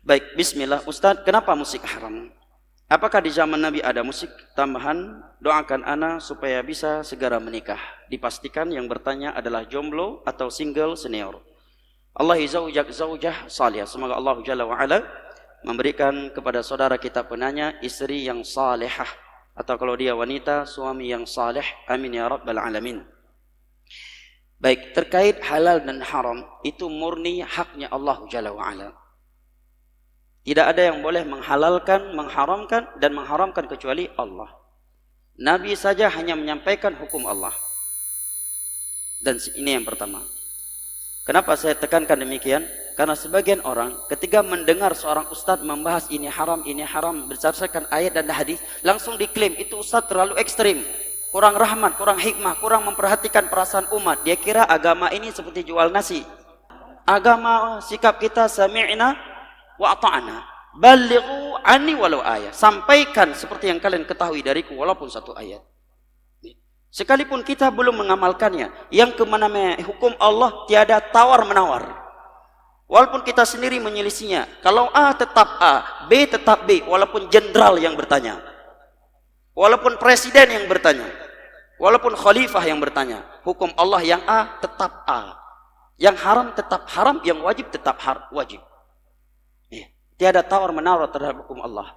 Baik, bismillah. Ustadz, kenapa musik haram? Apakah di zaman Nabi ada musik tambahan? Doakan ana supaya bisa segera menikah. Dipastikan yang bertanya adalah jomblo atau single senior. Allah zaujak zaujah salihah. Semoga Allah Jalla wa'ala memberikan kepada saudara kita penanya istri yang salihah. Atau kalau dia wanita, suami yang saleh. Amin ya rabbal alamin. Baik, terkait halal dan haram, itu murni haknya Allah Jalla wa'ala. Tidak ada yang boleh menghalalkan, mengharamkan, dan mengharamkan kecuali Allah. Nabi saja hanya menyampaikan hukum Allah. Dan ini yang pertama. Kenapa saya tekankan demikian? Karena sebagian orang ketika mendengar seorang ustadz membahas ini haram, berdasarkan ayat dan hadis, langsung diklaim itu ustadz terlalu ekstrim, kurang rahmat, kurang hikmah, kurang memperhatikan perasaan umat. Dia kira agama ini seperti jual nasi. Agama sikap kita sami'na wa ata'na, balighu anni walau ayat. Sampaikan seperti yang kalian ketahui dariku walaupun satu ayat. Sekalipun kita belum mengamalkannya, yang kemana hukum Allah tiada tawar menawar. Walaupun kita sendiri menyelisinya, kalau A tetap A, B tetap B, walaupun jenderal yang bertanya, walaupun presiden yang bertanya, walaupun khalifah yang bertanya, hukum Allah yang A tetap A, yang haram tetap haram, yang wajib tetap wajib. Tiada tawar menawar terhadap hukum Allah.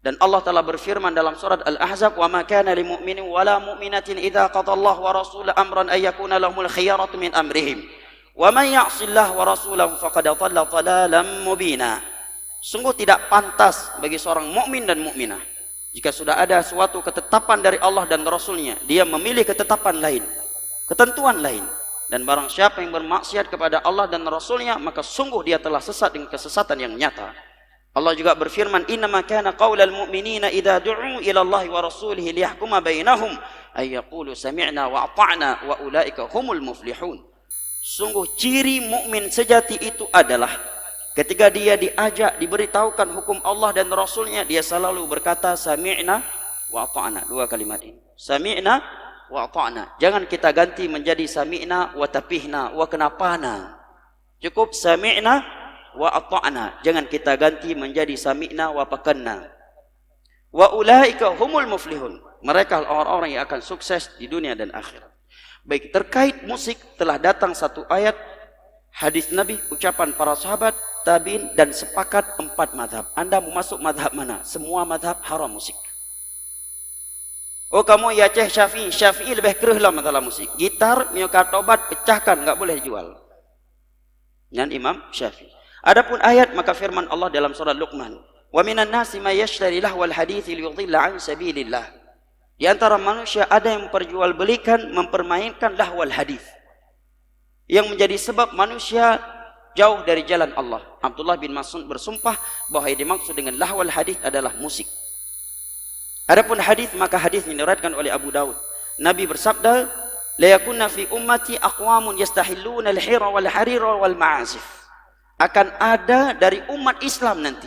Dan Allah telah berfirman dalam surat Al-Ahzab, "Wa ma kana lil mu'minin wala mu'minatin idza qadallahu wa rasuluhu amran ay yakuna lahumul khiyaratu min amrihim. Wa man ya'sillaha wa rasulahu faqad dhalla dhalalan mubina." Sungguh tidak pantas bagi seorang mukmin dan mukminah jika sudah ada suatu ketetapan dari Allah dan Rasulnya, dia memilih ketetapan lain, ketentuan lain. Dan barang siapa yang bermaksiat kepada Allah dan Rasulnya, maka sungguh dia telah sesat dengan kesesatan yang nyata. Allah juga berfirman, "Innama kana qaulal mu'minina idza du'u ila Allahi wa rasulihi liyahkuma bainahum ay yaqulu sami'na wa ata'na wa ulaika humul muflihun." Sungguh ciri mukmin sejati itu adalah ketika dia diajak, diberitahukan hukum Allah dan Rasulnya, dia selalu berkata sami'na wa ata'na. Dua kalimat ini, sami'na wa ata'na. Jangan kita ganti menjadi sami'na wa tapihna wa kenapana. Cukup sami'na wa ata'na. Jangan kita ganti menjadi sami'na wa pakanna. Wa ulaika humul muflihun. Mereka orang-orang yang akan sukses di dunia dan akhirat. Baik, terkait musik telah datang satu ayat, hadis Nabi, ucapan para sahabat, tabi'in, dan sepakat 4 mazhab. Anda mau masuk mazhab mana? Semua mazhab haram musik. Oh, kamu ya Ceh Syafi'i. Syafi'i lebih kerehlah masalah musik. Gitar, miokat obat, pecahkan, enggak boleh jual. Dan Imam Syafi'i. Adapun ayat, maka firman Allah dalam surah Luqman, "Wa minan nasi may yashtari lahwal hadithi liyudhilla an sabilillah." Di antara manusia ada yang memperjualbelikan, mempermainkan lahwal hadith, yang menjadi sebab manusia jauh dari jalan Allah. Abdullah bin Mas'ud bersumpah bahwa yang dimaksud dengan lahwal hadith adalah musik. Adapun hadith, maka hadith diriwayatkan oleh Abu Daud. Nabi bersabda, "La yakunna fi ummati aqwamun yastahilluna al-hira wal harira wal ma'azif." Akan ada dari umat Islam nanti,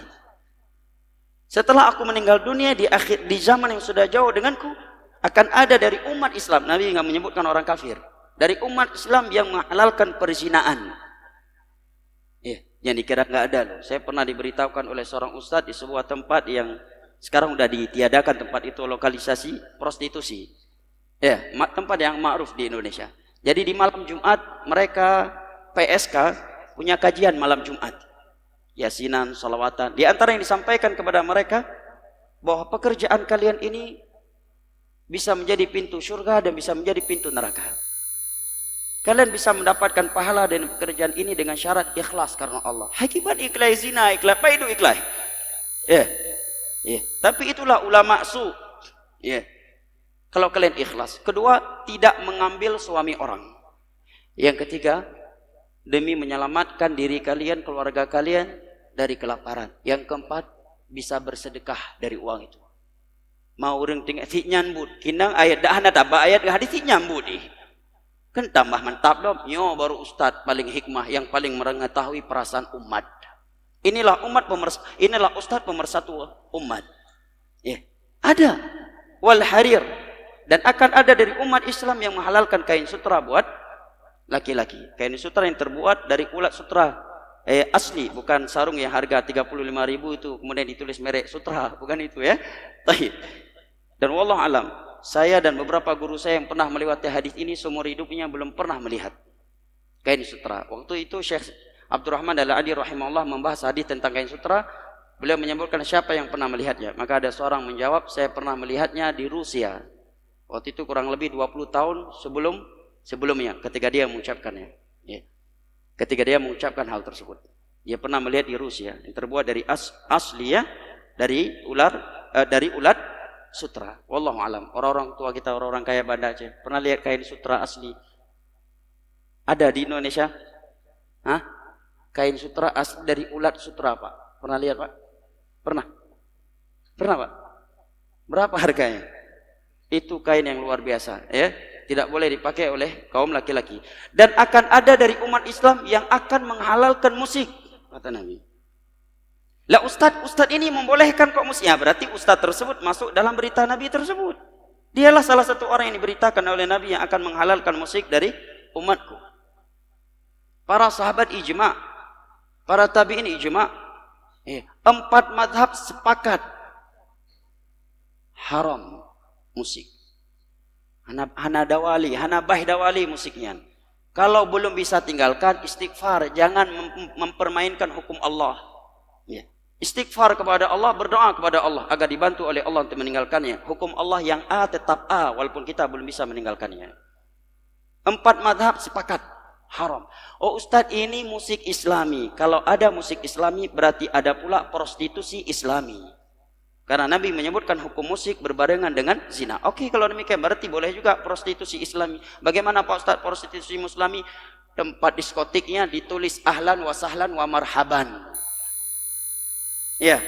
setelah aku meninggal dunia, di zaman yang sudah jauh denganku, akan ada dari umat Islam, Nabi enggak menyebutkan orang kafir, dari umat Islam yang menghalalkan perzinaan. Yang dikira enggak ada loh. Saya pernah diberitahukan oleh seorang ustadz di sebuah tempat yang sekarang sudah ditiadakan, tempat itu lokalisasi prostitusi. Tempat yang ma'ruf di Indonesia. Jadi di malam Jumat mereka PSK punya kajian malam Jumat, yasinan, salawatan. Di antara yang disampaikan kepada mereka bahwa pekerjaan kalian ini bisa menjadi pintu surga dan bisa menjadi pintu neraka. Kalian bisa mendapatkan pahala dari pekerjaan ini dengan syarat ikhlas karena Allah. Hakikat ikhlas zina, ikhlas apa itu ikhlas? Tapi itulah ulama su. Kalau kalian ikhlas. Kedua, tidak mengambil suami orang. Yang ketiga, demi menyelamatkan diri kalian, keluarga kalian dari kelaparan. Yang keempat, bisa bersedekah dari uang itu. Mau orang tinggal si nyambut, kinang ayat dah ada tabah ayat hadis si nyambut kan tambah mantap dong. Yo baru ustaz paling hikmah yang paling mengetahui perasaan umat. Inilah umat inilah ustaz pemersatu umat. Ada wal harir, dan akan ada dari umat Islam yang menghalalkan kain sutra buat laki-laki. Kain sutra yang terbuat dari ulat sutra asli, bukan sarung yang harga 35.000 itu kemudian ditulis merek Sutra, bukan itu ya. Baik. Dan wallahu alam, saya dan beberapa guru saya yang pernah melewati hadis ini seumur hidupnya belum pernah melihat kain sutra. Waktu itu Syekh Abdurrahman Al-Adi rahimahullah membahas hadis tentang kain sutra. Beliau menyebutkan siapa yang pernah melihatnya. Maka ada seorang menjawab, saya pernah melihatnya di Rusia. Waktu itu kurang lebih 20 tahun sebelumnya ketika dia mengucapkannya. Ya. Ketika dia mengucapkan hal tersebut, dia pernah melihat di Rusia yang terbuat dari asli ya, dari ulat sutra. Wallahu alam. Orang-orang tua kita, orang-orang kaya Banda Aceh, pernah lihat kain sutra asli? Ada di Indonesia? Hah? Kain sutra asli dari ulat sutra, Pak? Pernah lihat, Pak? Pernah? Pernah, Pak? Berapa harganya? Itu kain yang luar biasa, ya. Tidak boleh dipakai oleh kaum laki-laki. Dan akan ada dari umat Islam yang akan menghalalkan musik, kata Nabi. Lah ustadz ini membolehkan kok musik. Ya, berarti ustadz tersebut masuk dalam berita Nabi tersebut. Dialah salah satu orang yang diberitakan oleh Nabi yang akan menghalalkan musik dari umatku. Para sahabat ijma', para tabi'in ijma'. 4 madhab sepakat haram musik. Hanabah dawali musiknya. Kalau belum bisa tinggalkan, istighfar, jangan mempermainkan hukum Allah. Ya. Istighfar kepada Allah, berdoa kepada Allah agar dibantu oleh Allah untuk meninggalkannya. Hukum Allah yang A tetap A walaupun kita belum bisa meninggalkannya. 4 madhab sepakat haram. Oh Ustadz, ini musik Islami. Kalau ada musik Islami berarti ada pula prostitusi Islami. Karena Nabi menyebutkan hukum musik berbarengan dengan zina. Oke, kalau demikian berarti boleh juga prostitusi Islami. Bagaimana Pak Ustadz prostitusi Islami? Tempat diskotiknya ditulis ahlan wa sahlan wa marhaban. Ya.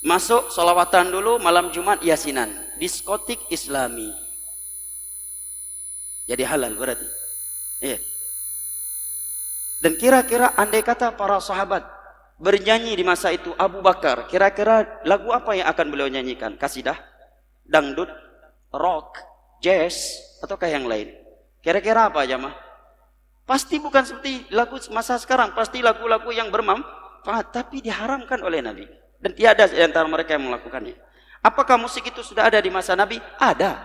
Masuk solawatan dulu, malam Jumat yasinan. Diskotik Islami. Jadi halal berarti. Ya. Dan kira-kira andai kata para sahabat bernyanyi di masa itu, Abu Bakar, kira-kira lagu apa yang akan beliau nyanyikan? Kasidah, dangdut, rock, jazz, ataukah yang lain? Kira-kira apa jamaah? Pasti bukan seperti lagu masa sekarang, pasti lagu-lagu yang bermanfaat, tapi diharamkan oleh Nabi. Dan tiada di antara mereka yang melakukannya. Apakah musik itu sudah ada di masa Nabi? Ada.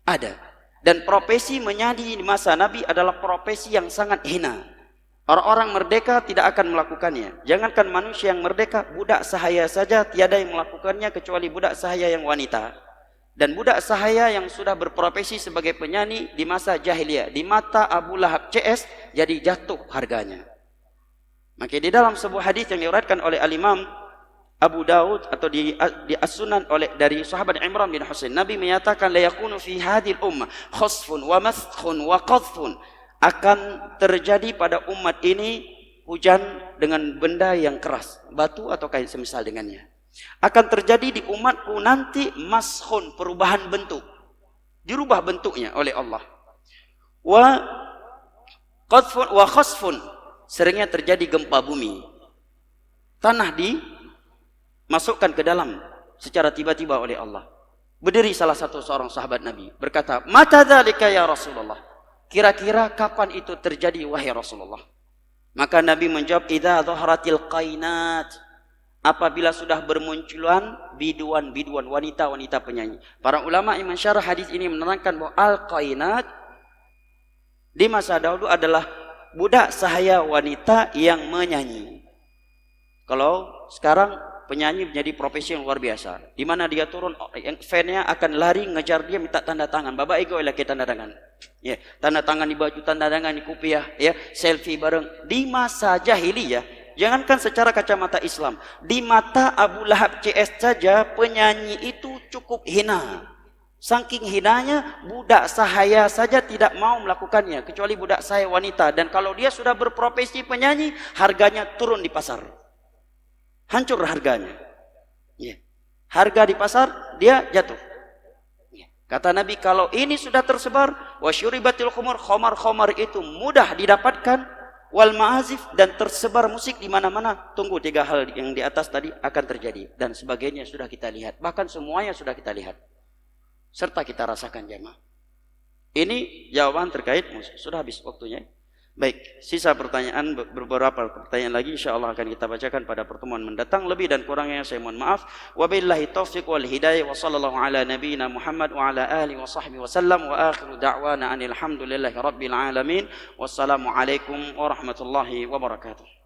Ada. Dan profesi menyanyi di masa Nabi adalah profesi yang sangat hina. Orang-orang merdeka tidak akan melakukannya. Jangankan manusia yang merdeka, budak sahaya saja tiada yang melakukannya kecuali budak sahaya yang wanita. Dan budak sahaya yang sudah berprofesi sebagai penyanyi di masa jahiliyah, di mata Abu Lahab CS, jadi jatuh harganya. Maka di dalam sebuah hadis yang diriwayatkan oleh Al-Imam Abu Daud atau di As-Sunan dari sahabat Imran bin Husain, Nabi menyatakan la yakunu fi hadhil ummah khasfun wa maskhun wa qadhfun. Akan terjadi pada umat ini hujan dengan benda yang keras, batu atau kain semisal dengannya. Akan terjadi di umatku nanti mashun, perubahan bentuk, dirubah bentuknya oleh Allah. Wa qadfun wa khasfun, seringnya terjadi gempa bumi, tanah dimasukkan ke dalam secara tiba-tiba oleh Allah. Berdiri salah satu seorang sahabat Nabi berkata, mata dzalika ya Rasulullah, kira-kira kapan itu terjadi wahai Rasulullah? Maka Nabi menjawab, idza dhaharatil qainat, apabila sudah bermunculan biduan-biduan, wanita-wanita penyanyi. Para ulama yang mensyarah hadis ini menerangkan bahwa al-qainat di masa dahulu adalah budak sahaya wanita yang menyanyi. Kalau sekarang penyanyi menjadi profesi yang luar biasa, di mana dia turun, yang fan-nya akan lari ngejar dia minta tanda tangan. Bapak ego lagi tanda tangan. Ya, tanda tangan di baju, tanda tangan di kopiah, ya, selfie bareng. Di masa jahiliyah, jangankan secara kacamata Islam, di mata Abu Lahab CS saja penyanyi itu cukup hina. Saking hinanya, budak sahaya saja tidak mau melakukannya kecuali budak sahaya wanita. Dan kalau dia sudah berprofesi penyanyi, harganya turun di pasar. Hancur harganya. Ya. Harga di pasar dia jatuh. Ya. Kata Nabi, kalau ini sudah tersebar, wasyuribatil khumur, khomar-khomar itu mudah didapatkan, wal ma'azif, dan tersebar musik di mana-mana. Tunggu 3 hal yang di atas tadi akan terjadi, dan sebagainya sudah kita lihat. Bahkan semuanya sudah kita lihat serta kita rasakan jemaah. Ini jawaban terkait musik. Sudah habis waktunya. Baik, sisa pertanyaan, beberapa pertanyaan lagi insyaallah akan kita bacakan pada pertemuan mendatang. Lebih dan kurangnya saya mohon maaf. Wabillahi taufiq wal hidayah wa sallallahu ala nabiyyina Muhammad wa ala alihi wa sahbihi wasallam wa akhiru da'wana anil hamdulillahi rabbil alamin. Wassalamu alaikum warahmatullahi wabarakatuh.